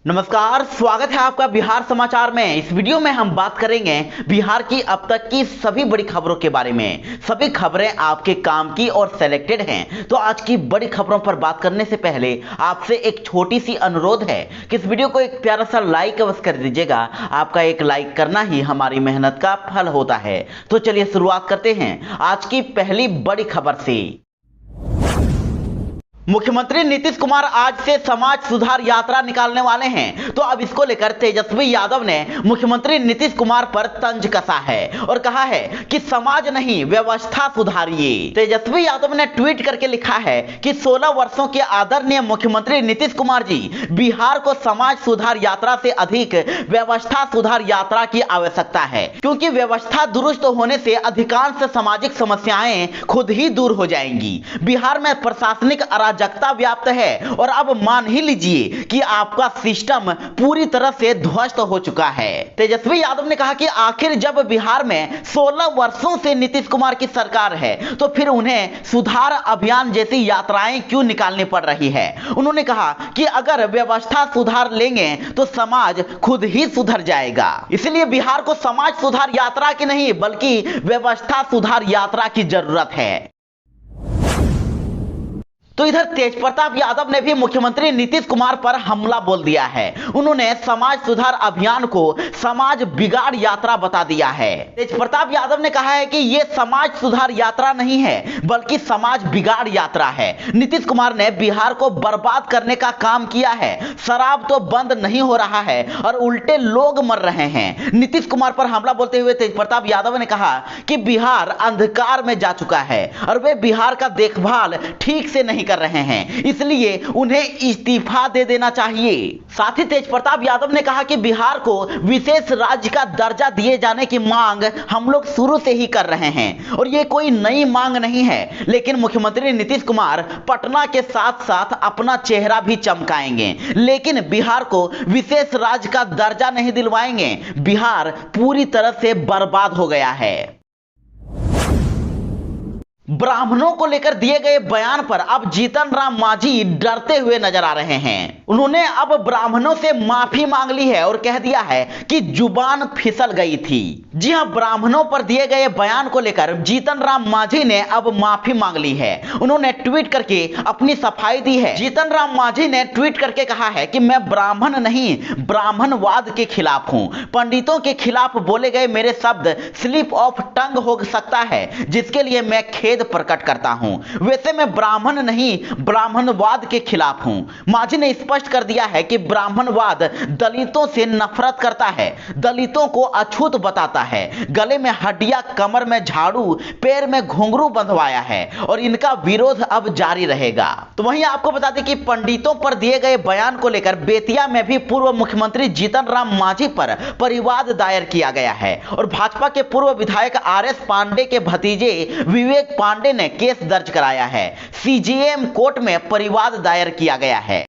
नमस्कार, स्वागत है आपका बिहार समाचार में। इस वीडियो में हम बात करेंगे बिहार की अब तक की सभी बड़ी खबरों के बारे में। सभी खबरें आपके काम की और सेलेक्टेड हैं। तो आज की बड़ी खबरों पर बात करने से पहले आपसे एक छोटी सी अनुरोध है कि इस वीडियो को एक प्यारा सा लाइक अवश्य कर दीजिएगा। आपका एक लाइक करना ही हमारी मेहनत का फल होता है। तो चलिए शुरुआत करते हैं आज की पहली बड़ी खबर से। मुख्यमंत्री नीतीश कुमार आज से समाज सुधार यात्रा निकालने वाले हैं। तो अब इसको लेकर तेजस्वी यादव ने मुख्यमंत्री नीतीश कुमार पर तंज कसा है और कहा है कि समाज नहीं व्यवस्था सुधारिए। तेजस्वी यादव ने ट्वीट करके लिखा है कि 16 वर्षों के आदरणीय मुख्यमंत्री नीतीश कुमार जी, बिहार को समाज सुधार यात्रा से अधिक व्यवस्था सुधार यात्रा की आवश्यकता है, क्योंकि व्यवस्था दुरुस्त होने से अधिकांश सामाजिक समस्याएं खुद ही दूर हो जाएंगी। बिहार में प्रशासनिक अराजकता व्याप्त है और अब मान ही लीजिए कि आपका सिस्टम पूरी तरह से ध्वस्त हो चुका है। तेजस्वी यादव ने कहा कि आखिर जब बिहार में 16 वर्षों से नीतीश कुमार की सरकार है तो फिर उन्हें सुधार अभियान जैसी यात्राएं क्यों निकालनी पड़ रही है। उन्होंने कहा कि अगर व्यवस्था सुधार लेंगे तो समाज खुद ही सुधर जाएगा। इसलिए बिहार को समाज सुधार यात्रा की नहीं बल्कि व्यवस्था सुधार यात्रा की जरूरत है। तो इधर तेजप्रताप यादव ने भी मुख्यमंत्री नीतीश कुमार पर हमला बोल दिया है। उन्होंने समाज सुधार अभियान को समाज बिगाड़ यात्रा बता दिया है। तेजप्रताप यादव ने कहा है कि यह समाज सुधार यात्रा नहीं है बल्कि समाज बिगाड़ यात्रा है। नीतीश कुमार ने बिहार को बर्बाद करने का काम किया है। शराब तो बंद नहीं हो रहा है और उल्टे लोग मर रहे हैं। नीतीश कुमार पर हमला बोलते हुए तेजप्रताप यादव ने कहा कि बिहार अंधकार में जा चुका है और वे बिहार का देखभाल ठीक से नहीं कर रहे हैं, इसलिए उन्हें इस्तीफा दे देना चाहिए। साथ ही तेजप्रताप यादव ने कहा कि बिहार को विशेष राज्य का दर्जा दिए जाने की मांग हम लोग शुरू से ही कर रहे हैं और ये कोई नई मांग नहीं है, लेकिन मुख्यमंत्री नीतीश कुमार पटना के साथ साथ अपना चेहरा भी चमकाएंगे, लेकिन बिहार को विशेष राज्य का दर्जा नहीं दिलवाएंगे। बिहार पूरी तरह से बर्बाद हो गया है। ब्राह्मणों को लेकर दिए गए बयान पर अब जीतन राम मांझी डरते हुए नजर आ रहे हैं। उन्होंने अब ब्राह्मणों से माफी मांग ली है और कह दिया है कि जुबान फिसल गई थी। जी हां, ब्राह्मणों पर दिए गए बयान को लेकर जीतन राम मांझी ने अब माफी मांग ली है। उन्होंने ट्वीट करके अपनी सफाई दी है। जीतन राम मांझी ने ट्वीट करके कहा है कि मैं ब्राह्मण नहीं ब्राह्मणवाद के खिलाफ हूं। पंडितों के खिलाफ बोले गए मेरे शब्द स्लिप ऑफ टंग हो सकता है, जिसके लिए मैं खेद प्रकट करता हूं। वैसे मैं ब्राह्मण नहीं ब्राह्मणवाद के खिलाफ हूं। मांझी ने स्पष्ट कर दिया है कि ब्राह्मणवाद दलितों से नफरत करता है, दलितों को अछूत बताता है, गले में हड्डियां, कमर में झाड़ू, पैर में घुंघरू बंधवाया है और इनका विरोध अब जारी रहेगा। तो वहीं आपको बता दें कि पंडितों पर दिए गए बयान को लेकर बेतिया में भी पूर्व मुख्यमंत्री जीतन राम मांझी पर परिवाद दायर किया गया है और भाजपा के पूर्व विधायक आरएस पांडे के भतीजे विवेक पांडे ने केस दर्ज कराया है। सीजेएम कोर्ट में परिवाद दायर किया गया है।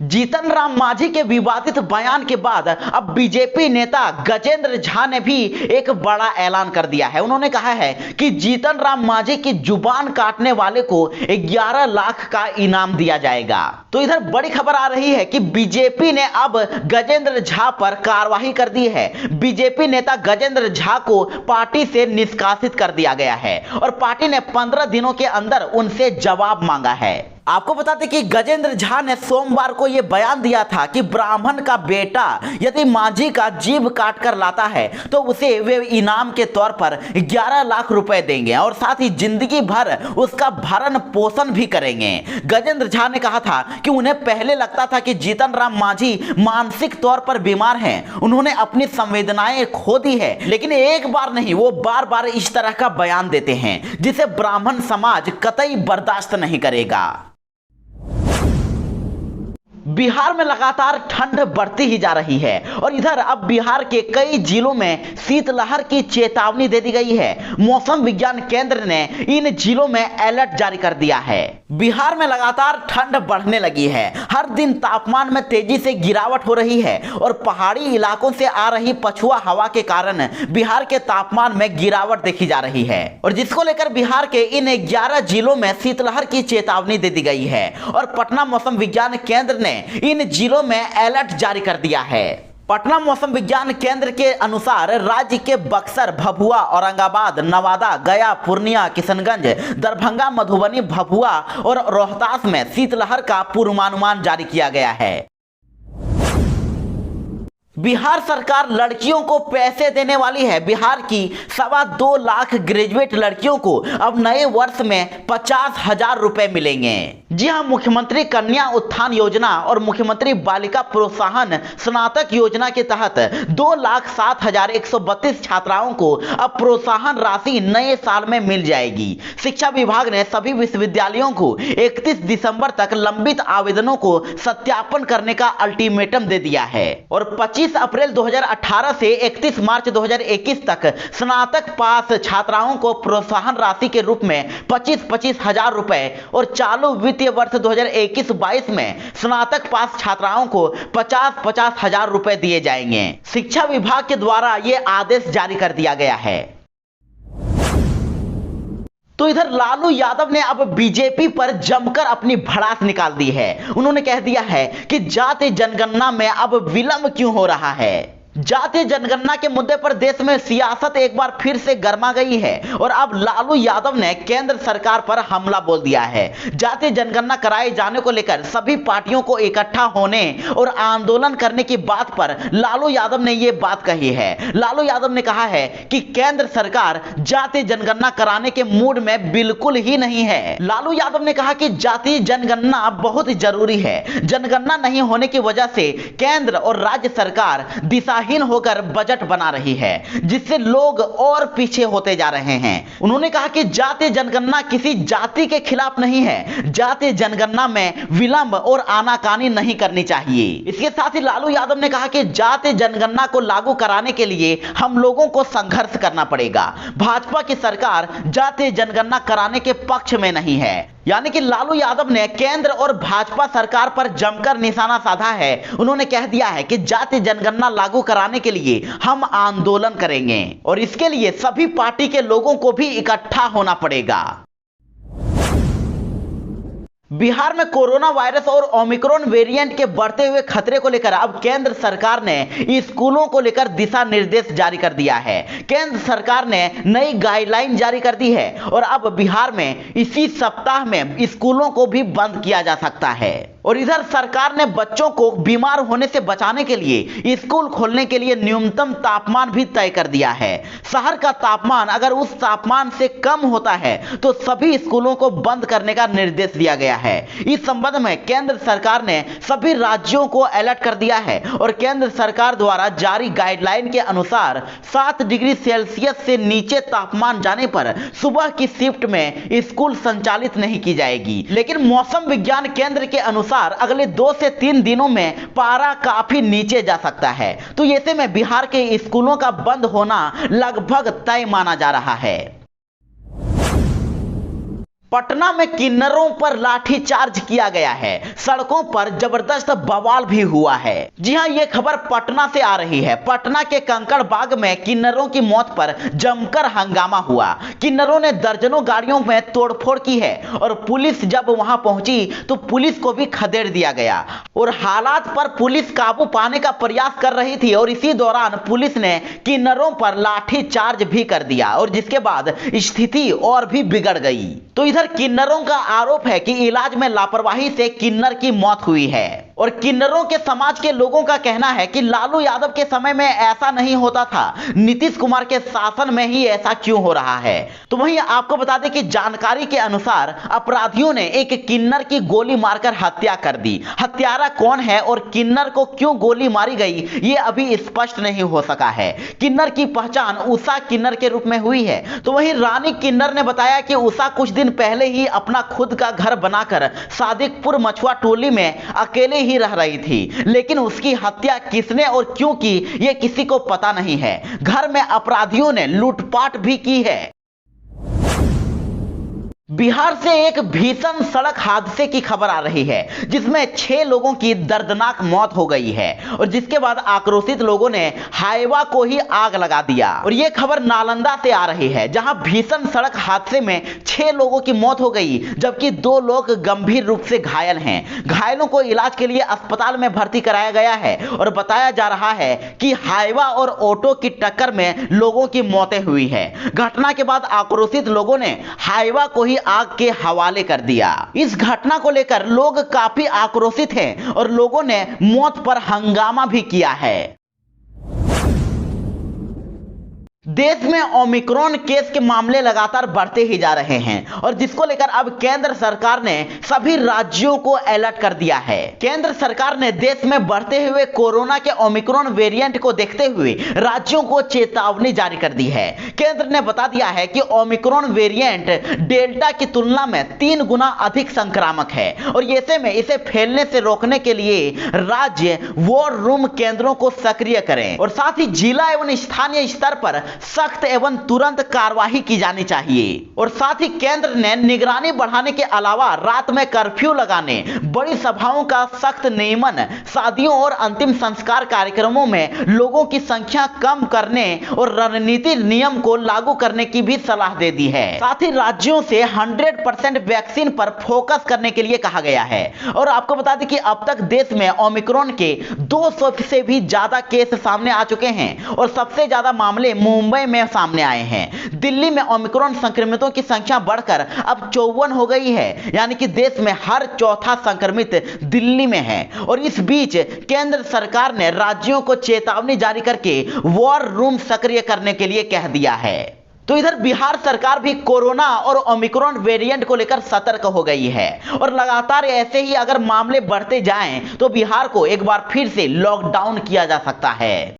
जीतन राम मांझी के विवादित बयान के बाद अब बीजेपी नेता गजेंद्र झा ने भी एक बड़ा ऐलान कर दिया है। उन्होंने कहा है कि जीतन राम मांझी की जुबान काटने वाले को 11 लाख का इनाम दिया जाएगा। तो इधर बड़ी खबर आ रही है कि बीजेपी ने अब गजेंद्र झा पर कार्रवाई कर दी है। बीजेपी नेता गजेंद्र झा को पार्टी से निष्कासित कर दिया गया है और पार्टी ने 15 दिनों के अंदर उनसे जवाब मांगा है। आपको बता दें कि गजेंद्र झा ने सोमवार को यह बयान दिया था कि ब्राह्मण का बेटा यदि मांझी का जीभ काट कर लाता है तो उसे वे इनाम के तौर पर 11 लाख रुपए देंगे और साथ ही जिंदगी भर उसका भरण पोषण भी करेंगे। गजेंद्र झा ने कहा था कि उन्हें पहले लगता था कि जीतन राम मांझी मानसिक तौर पर बीमार हैं, उन्होंने अपनी संवेदनाएं खो दी है, लेकिन एक बार नहीं वो बार बार इस तरह का बयान देते हैं जिसे ब्राह्मण समाज कतई बर्दाश्त नहीं करेगा। बिहार में लगातार ठंड बढ़ती ही जा रही है और इधर अब बिहार के कई जिलों में शीतलहर की चेतावनी दे दी गई है। मौसम विज्ञान केंद्र ने इन जिलों में अलर्ट जारी कर दिया है। बिहार में लगातार ठंड बढ़ने लगी है। हर दिन तापमान में तेजी से गिरावट हो रही है और पहाड़ी इलाकों से आ रही पछुआ हवा के कारण बिहार के तापमान में गिरावट देखी जा रही है और जिसको लेकर बिहार के इन 11 जिलों में शीतलहर की चेतावनी दे दी गई है और पटना मौसम विज्ञान केंद्र ने इन जिलों में अलर्ट जारी कर दिया है। पटना मौसम विज्ञान केंद्र के अनुसार राज्य के बक्सर, भभुआ, औरंगाबाद, नवादा, गया, पूर्णिया, किशनगंज, दरभंगा, मधुबनी, भभुआ और रोहतास में शीतलहर का पूर्वानुमान जारी किया गया है। बिहार सरकार लड़कियों को पैसे देने वाली है। बिहार की 2.25 लाख ग्रेजुएट लड़कियों को अब नए वर्ष में 50,000 रुपए मिलेंगे। जी हां, मुख्यमंत्री कन्या उत्थान योजना और मुख्यमंत्री बालिका प्रोत्साहन स्नातक योजना के तहत 2,07,132 छात्राओं को अब प्रोत्साहन राशि नए साल में मिल जाएगी। शिक्षा विभाग ने सभी विश्वविद्यालयों को 31 दिसंबर तक लंबित आवेदनों को सत्यापन करने का अल्टीमेटम दे दिया है और 25 अप्रैल 2018 से 31 मार्च 2021 तक स्नातक पास छात्राओं को प्रोत्साहन राशि के रूप में 25-25 हजार रुपए और चालू वित्तीय वर्ष 2021-22 में स्नातक पास छात्राओं को 50-50 हजार रुपए दिए जाएंगे। शिक्षा विभाग के द्वारा यह आदेश जारी कर दिया गया है। तो इधर लालू यादव ने अब बीजेपी पर जमकर अपनी भड़ास निकाल दी है। उन्होंने कह दिया है कि जाति जनगणना में अब विलंब क्यों हो रहा है। जातीय जनगणना के मुद्दे पर देश में सियासत एक बार फिर से गर्मा गई है और अब लालू यादव ने केंद्र सरकार पर हमला बोल दिया है। जातीय जनगणना कराए जाने को लेकर सभी पार्टियों को इकट्ठा होने और आंदोलन करने की बात पर लालू यादव ने यह बात कही है। लालू यादव ने कहा है कि केंद्र सरकार जातीय जनगणना कराने के मूड में बिल्कुल ही नहीं है। लालू यादव ने कहा कि जातीय जनगणना बहुत जरूरी है। जनगणना नहीं होने की वजह से केंद्र और राज्य सरकार दिशाहीन होकर बजट बना रही है, जिससे लोग और पीछे होते जा रहे हैं। उन्होंने कहा कि जातीय जनगणना किसी जाति के खिलाफ नहीं है। जातीय जनगणना में विलंब और आनाकानी नहीं करनी चाहिए। इसके साथ ही लालू यादव ने कहा कि जातीय जनगणना को लागू कराने के लिए हम लोगों को संघर्ष करना पड़ेगा। भाजपा की सरकार जातीय जनगणना कराने के पक्ष में नहीं है। यानी कि लालू यादव ने केंद्र और भाजपा सरकार पर जमकर निशाना साधा है। उन्होंने कह दिया है कि जातीय जनगणना लागू कराने के लिए हम आंदोलन करेंगे और इसके लिए सभी पार्टी के लोगों को भी इकट्ठा होना पड़ेगा। बिहार में कोरोना वायरस और ओमिक्रॉन वेरिएंट के बढ़ते हुए खतरे को लेकर अब केंद्र सरकार ने स्कूलों को लेकर दिशा निर्देश जारी कर दिया है। केंद्र सरकार ने नई गाइडलाइन जारी कर दी है और अब बिहार में इसी सप्ताह में स्कूलों को भी बंद किया जा सकता है। और इधर सरकार ने बच्चों को बीमार होने से बचाने के लिए स्कूल खोलने के लिए न्यूनतम तापमान भी तय कर दिया है। शहर का तापमान अगर उस तापमान से कम होता है तो सभी स्कूलों को बंद करने का निर्देश दिया गया है। इस संबंध में केंद्र सरकार ने सभी राज्यों को अलर्ट कर दिया है और केंद्र सरकार द्वारा जारी गाइडलाइन के अनुसार 7 डिग्री सेल्सियस से नीचे तापमान जाने पर सुबह की शिफ्ट में स्कूल संचालित नहीं की जाएगी। लेकिन मौसम विज्ञान केंद्र के अनुसार अगले 2 से 3 दिनों में पारा काफी नीचे जा सकता है। तो ऐसे में बिहार के स्कूलों का बंद होना लगभग तय माना जा रहा है। पटना में किन्नरों पर लाठीचार्ज किया गया है। सड़कों पर जबरदस्त बवाल भी हुआ है। जी हां, यह खबर पटना से आ रही है। पटना के कंकड़ बाग में किन्नरों की मौत पर जमकर हंगामा हुआ। किन्नरों ने दर्जनों गाड़ियों में तोड़फोड़ की है और पुलिस जब वहां पहुंची तो पुलिस को भी खदेड़ दिया गया और हालात पर पुलिस काबू पाने का प्रयास कर रही थी और इसी दौरान पुलिस ने किन्नरों पर लाठीचार्ज भी कर दिया और जिसके बाद स्थिति और भी बिगड़ गई। तो इधर किन्नरों का आरोप है कि इलाज में लापरवाही से किन्नर की मौत हुई है और किन्नरों के समाज के लोगों का कहना है कि लालू यादव के समय में ऐसा नहीं होता था, नीतीश कुमार के शासन में ही ऐसा क्यों हो रहा है। तो वहीं आपको बता दें कि जानकारी के अनुसार अपराधियों ने एक किन्नर की गोली मारकर हत्या कर दी। हत्यारा कौन है और किन्नर को क्यों गोली मारी गई ये अभी स्पष्ट नहीं हो सका है। किन्नर की पहचान उषा किन्नर के रूप में हुई है। तो वहीं रानी किन्नर ने बताया कि उषा कुछ दिन पहले ही अपना खुद का घर बनाकर सादिकपुर मछुआ टोली में अकेले ही रह रही थी, लेकिन उसकी हत्या किसने और क्यों की यह किसी को पता नहीं है। घर में अपराधियों ने लूटपाट भी की है। बिहार से एक भीषण सड़क हादसे की खबर आ रही है जिसमें 6 लोगों की दर्दनाक मौत हो गई है और जिसके बाद आक्रोशित लोगों ने हाईवा को ही आग लगा दिया। और यह खबर नालंदा से आ रही है जहां भीषण सड़क हादसे में 6 लोगों की मौत हो गई जबकि 2 लोग गंभीर रूप से घायल हैं। घायलों को इलाज के लिए अस्पताल में भर्ती कराया गया है और बताया जा रहा है कि हाईवा और ऑटो की टक्कर में लोगों की मौतें हुई है। घटना के बाद आक्रोशित लोगों ने हाईवा को ही आग के हवाले कर दिया। इस घटना को लेकर लोग काफी आक्रोशित हैं और लोगों ने मौत पर हंगामा भी किया है। देश में ओमिक्रॉन केस के मामले लगातार बढ़ते ही जा रहे हैं और जिसको लेकर अब केंद्र सरकार ने सभी राज्यों को अलर्ट कर दिया है। केंद्र सरकार ने देश में बढ़ते हुए कोरोना के ओमिक्रॉन वेरिएंट को देखते हुए राज्यों को चेतावनी जारी कर दी है। केंद्र ने बता दिया है कि ओमिक्रॉन वेरिएंट डेल्टा की तुलना में 3 गुना अधिक संक्रामक है और ऐसे में इसे फैलने से रोकने के लिए राज्य वॉर रूम केंद्रों को सक्रिय करें और साथ ही जिला एवं स्थानीय स्तर पर सख्त एवं तुरंत कार्रवाई की जानी चाहिए। और साथ ही केंद्र ने निगरानी बढ़ाने के अलावा रात में कर्फ्यू लगाने, बड़ी सभाओं का सख्त नियमन, शादियों और अंतिम संस्कार कार्यक्रमों में लोगों की संख्या कम करने और रणनीति नियम को लागू करने की भी सलाह दे दी है। साथ ही राज्यों से 100% वैक्सीन पर फोकस करने के लिए कहा गया है। और आपको बता दें कि अब तक देश में ओमिक्रॉन के 200 से भी ज्यादा केस सामने आ चुके हैं और सबसे ज्यादा मामले मुंबई में सामने आए हैं। दिल्ली में ओमिक्रॉन संक्रमितों की संख्या बढ़कर अब 54 हो गई है, यानी कि देश में हर चौथा संक्रमित दिल्ली में है। और इस बीच केंद्र सरकार ने राज्यों को चेतावनी जारी करके वॉर रूम सक्रिय करने के लिए कह दिया है। तो इधर बिहार सरकार भी कोरोना और ओमिक्रॉन वेरिएंट को लेकर सतर्क हो गई है और लगातार ऐसे ही अगर मामले बढ़ते जाएं तो बिहार को एक बार फिर से लॉकडाउन किया जा सकता है।